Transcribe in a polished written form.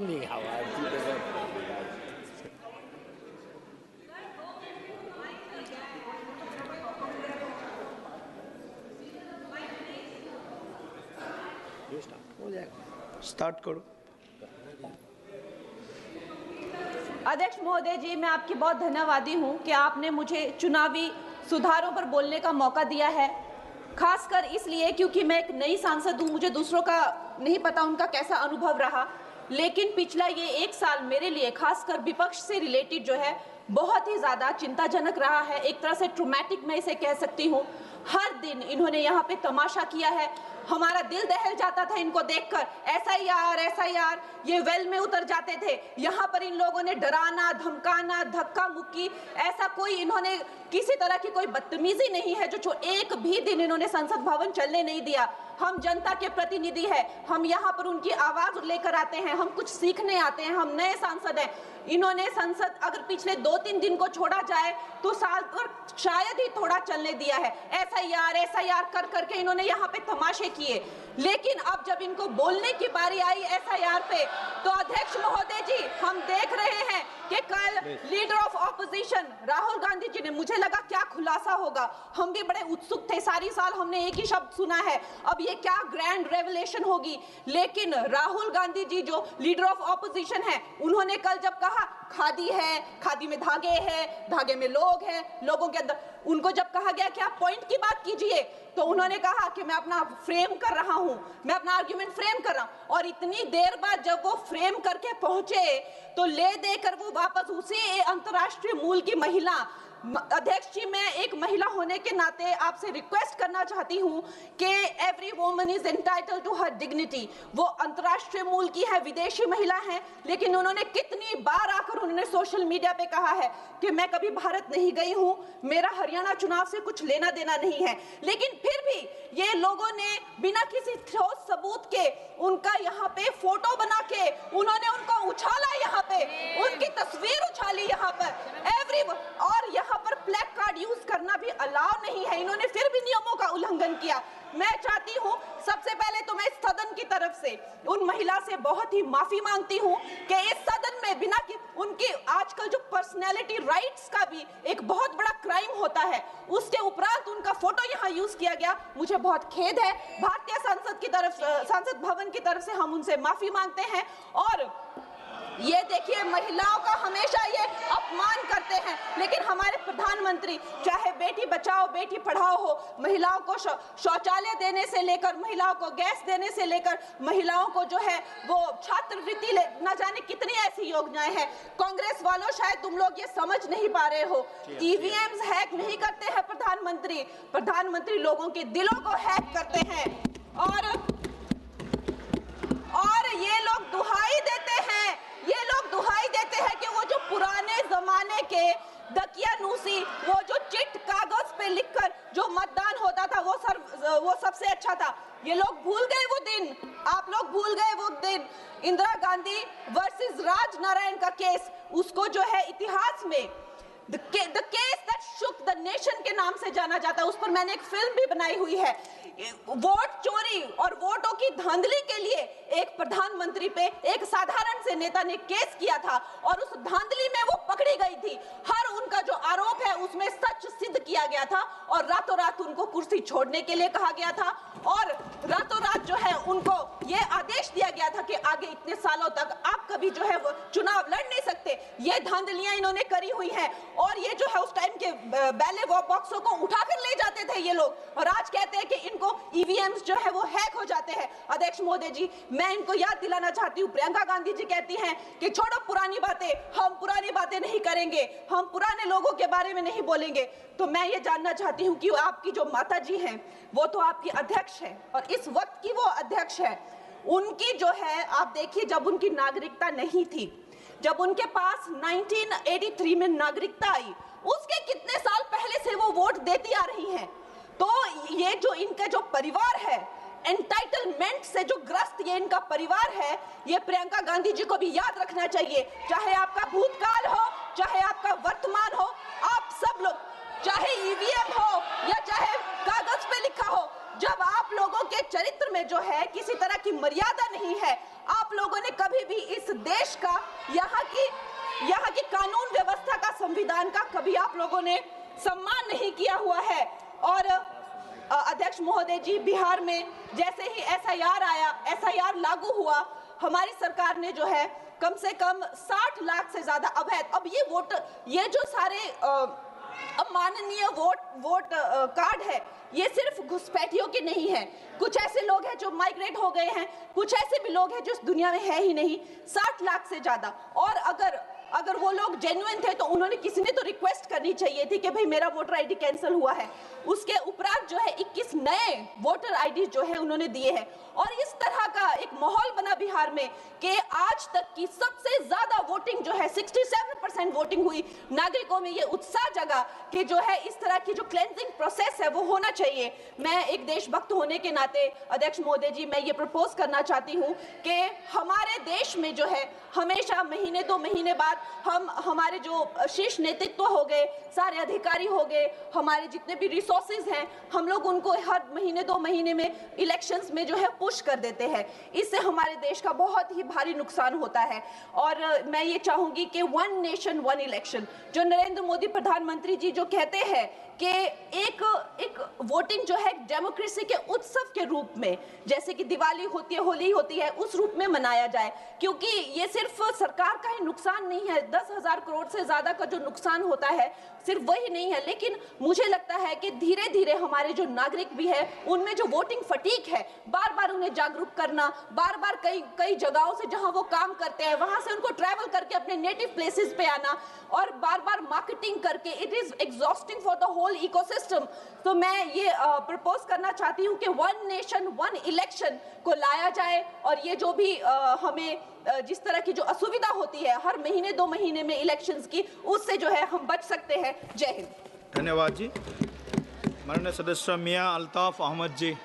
你好啊，记得在。हो जाएगा, स्टार्ट करो। अध्यक्ष महोदय जी, मैं आपकी बहुत धन्यवादी हूं कि आपने मुझे चुनावी सुधारों पर बोलने का मौका दिया है, खासकर इसलिए क्योंकि मैं एक नई सांसद हूं, मुझे दूसरों का नहीं पता उनका कैसा अनुभव रहा, लेकिन पिछला ये एक साल मेरे लिए खासकर विपक्ष से रिलेटेड जो है बहुत ही ज़्यादा चिंताजनक रहा है। एक तरह से ट्रॉमेटिक मैं इसे कह सकती हूँ। हर दिन इन्होंने यहाँ पे तमाशा किया है, हमारा दिल दहल जाता था इनको देखकर। एसआईआर ये वेल में उतर जाते थे। यहाँ पर इन लोगों ने डराना, धमकाना, धक्का मुक्की, ऐसा कोई इन्होंने किसी तरह की कोई बदतमीजी नहीं है जो एक भी दिन इन्होंने संसद भवन चलने नहीं दिया। हम जनता के प्रतिनिधि हैं, हम यहाँ पर उनकी आवाज लेकर आते हैं, हम कुछ सीखने आते हैं, हम नए सांसद हैं। इन्होंने संसद अगर पिछले 2-3 दिन को छोड़ा जाए तो साल पर शायद ही थोड़ा चलने दिया है। एसआईआर कर करके इन्होंने यहाँ पे तमाशे किए, लेकिन अब जब इनको बोलने की बारी आई एसआईआर पे, तो अध्यक्ष महोदय जी हम देख रहे हैं कि कल leader of opposition Rahul Gandhi ji ने, मुझे लगा क्या खुलासा होगा, हम भी बड़े उत्सुक थे, सारी साल हमने एक ही शब्द सुना है, अब ये क्या ग्रैंड रेवलेशन होगी। लेकिन राहुल गांधी जी जो लीडर ऑफ ऑपोजिशन है, उन्होंने कल जब कहा खादी है, खादी में धागे हैं, धागे में लोग हैं, लोगों के अंदर, उनको जब कहा गया कि आप पॉइंट की बात कीजिए, तो उन्होंने कहा कि मैं अपना फ्रेम कर रहा हूं, मैं अपना आर्ग्यूमेंट फ्रेम कर रहा हूं। और इतनी देर बाद जब वो फ्रेम करके पहुंचे तो ले देकर वो वापस उसी अंतर्राष्ट्रीय मूल की महिला, अध्यक्ष जी मैं एक महिला होने के नाते आपसे रिक्वेस्ट करना चाहती हूं कि every woman is entitled to her dignity. वो अंतर्राष्ट्रीय मूल की है, विदेशी महिला है, लेकिन उन्होंने कितनी बार आकर उन्होंने सोशल मीडिया पे कहा है कि मैं कभी भारत नहीं गई हूं, मेरा हरियाणा चुनाव से कुछ लेना देना नहीं है। लेकिन फिर भी ये लोगों ने बिना किसी ठोस सबूत के उनका यहाँ पे फोटो बना के उन्होंने उनको उछाला, यहाँ पे उनकी तस्वीर उछाली यहाँ पर एवरी, और यहाँ पर ब्लैक कार्ड यूज करना भी अलाउ नहीं है। इन्होंने फिर भी नियमों का उल्लंघन किया। मैं चाहती हूँ सबसे पहले तो मैं इस सदन की तरफ से उन महिला से बहुत ही माफी मांगती हूँ कि इस सदन में बिना कि उनकी आजकल जो पर्सनैलिटी राइट्स का भी एक बहुत बड़ा क्राइम होता है, उसके उपरांत उनका फोटो यहाँ यूज किया गया, मुझे बहुत खेद है। भारतीय संसद की तरफ, संसद भवन की तरफ से हम उनसे माफी मांगते हैं। और ये देखिए महिलाओं का हमेशा ये अपमान करते हैं, लेकिन हमारे प्रधानमंत्री चाहे बेटी बचाओ बेटी पढ़ाओ हो, महिलाओं को शौचालय देने से लेकर, महिलाओं को गैस देने से लेकर, महिलाओं को जो है वो छात्रवृत्ति, न जाने कितनी ऐसी योजनाएं हैं। कांग्रेस वालों शायद तुम लोग ये समझ नहीं पा रहे हो, ईवीएम्स हैक नहीं करते हैं प्रधानमंत्री लोगों के दिलों को हैक करते हैं। और ये लोग दुहाई देते हैं कि वो जो पुराने जमाने के दकियानूसी, वो जो चिट कागज पे लिखकर जो मतदान होता था वो सबसे अच्छा था। ये लोग भूल गए वो दिन, आप लोग भूल गए वो दिन। इंदिरा गांधी वर्सेस राज नारायण का केस, उसको जो है इतिहास में The case that shook the nation के नाम से जाना जाता है, उस पर मैंने एक फिल्म भी बनाई हुई है। वोट चोरी और वोटों की धांधली के लिए एक प्रधानमंत्री पे एक साधारण से नेता ने केस किया था और उस धांधली में वो पकड़ी गई थी। हर उनका जो आरोप है उसमें सच सिद्ध किया गया था और रातों रात उनको कुर्सी छोड़ने के लिए कहा गया था और रातों रात जो है उनको ये आदेश दिया गया था कि आगे इतने सालों तक आप कभी जो है वो चुनाव लड़ नहीं सकते। ये धांधलियां इन्होंने करी हुई हैं और ये जो है उस टाइम के बैलेट बॉक्सों को उठाकर ले जाते थे ये लोग, और आज कहते हैं कि इनको ईवीएम्स जो है वो हैक हो जाते हैं। अध्यक्ष महोदय जी मैं इनको याद दिलाना चाहती हूँ, प्रियंका गांधी जी कहती हैं कि छोड़ो पुरानी बातें, हम पुरानी बातें नहीं करेंगे, हम पुराने लोगों के बारे में नहीं बोलेंगे। तो मैं ये जानना चाहती हूँ कि आपकी जो माता जी हैं वो तो आपकी अध्यक्ष है और इस वक्त की वो अध्यक्ष है, उनकी जो है आप देखिए जब उनकी नागरिकता नहीं थी, जब उनके पास 1983 में नागरिकता आई, उसके कितने साल पहले से वो वोट देती आ रही हैं। तो ये जो इनका जो परिवार है, एंटाइटलमेंट से जो ग्रस्त ये इनका परिवार है, ये प्रियंका गांधी जी को भी याद रखना चाहिए। चाहे आपका भूतकाल हो, चाहे आपका वर्तमान हो, आप सब लोग, चाहे ईवीएम हो या चाहे कागज पे लिखा हो, जब आप लोगों के चरित्र में जो है किसी तरह की मर्यादा नहीं है, आप लोगों ने कभी भी इस देश का, यहाँ की कानून व्यवस्था का, संविधान का कभी आप लोगों ने सम्मान नहीं किया हुआ है। और अध्यक्ष महोदय जी, बिहार में जैसे ही एसआईआर आया, एसआईआर लागू हुआ, हमारी सरकार ने जो है कम से कम 60 लाख से ज्यादा अवैध, अब ये जो सारे अमाननीय वोट कार्ड है, ये सिर्फ घुसपैठियों के नहीं है। कुछ ऐसे लोग हैं जो माइग्रेट हो गए हैं, कुछ ऐसे भी लोग हैं जो इस दुनिया में है ही नहीं। 60 लाख से ज्यादा। और अगर वो लोग जेन्युइन थे तो उन्होंने, किसी ने तो रिक्वेस्ट करनी चाहिए थी कि भाई मेरा वोटर आईडी कैंसिल हुआ है। उसके उपरांत जो है 21 नए वोटर आईडी जो है उन्होंने दिए हैं। और इस तरह का एक माहौल बना बिहार में कि आज तक की सबसे ज्यादा वोटिंग जो है 67% वोटिंग हुई। नागरिकों में ये उत्साह जगा कि जो है इस तरह की जो क्लेंजिंग प्रोसेस है वो होना चाहिए। मैं एक देशभक्त होने के नाते अध्यक्ष महोदय जी, मैं ये प्रपोज करना चाहती हूँ कि हमारे देश में जो है हमेशा महीने 2 महीने बाद हमारे जो शीर्ष नेतृत्व हो गए, सारे अधिकारी हो गए, हमारे जितने भी रिसोर्सेज हैं, हम लोग उनको हर महीने 2 महीने में इलेक्शंस में जो है पुश कर देते हैं। इससे हमारे देश का बहुत ही भारी नुकसान होता है। और मैं ये चाहूंगी कि 1 नेशन 1 इलेक्शन, जो नरेंद्र मोदी प्रधानमंत्री जी जो कहते हैं कि एक वोटिंग जो है डेमोक्रेसी के उत्सव के रूप में, जैसे कि दिवाली होती है, होली होती है, उस रूप में मनाया जाए। क्योंकि ये सिर्फ सरकार का ही नुकसान नहीं है, 10,000 करोड़ से ज्यादा का जो नुकसान होता है सिर्फ वही नहीं है, लेकिन मुझे लगता है कि धीरे धीरे हमारे जो नागरिक भी है उनमें जो वोटिंग फटीक है, बार बार उन्हें जागरूक करना, बार बार कई जगहों से जहां वो काम करते हैं वहां से उनको ट्रैवल करके अपने नेटिव प्लेसेस पे आना और बार बार मार्केटिंग करके, it is exhausting for the whole ecosystem. तो मैं ये प्रपोज करना चाहती हूँ कि 1 नेशन 1 इलेक्शन को लाया जाए। और ये जो भी हमें जिस तरह की जो असुविधा होती है हर महीने 2 महीने में इलेक्शंस की, उससे जो है हम बच सकते हैं। जय हिंद। धन्यवाद जी। माननीय सदस्य मियां अल्ताफ अहमद जी।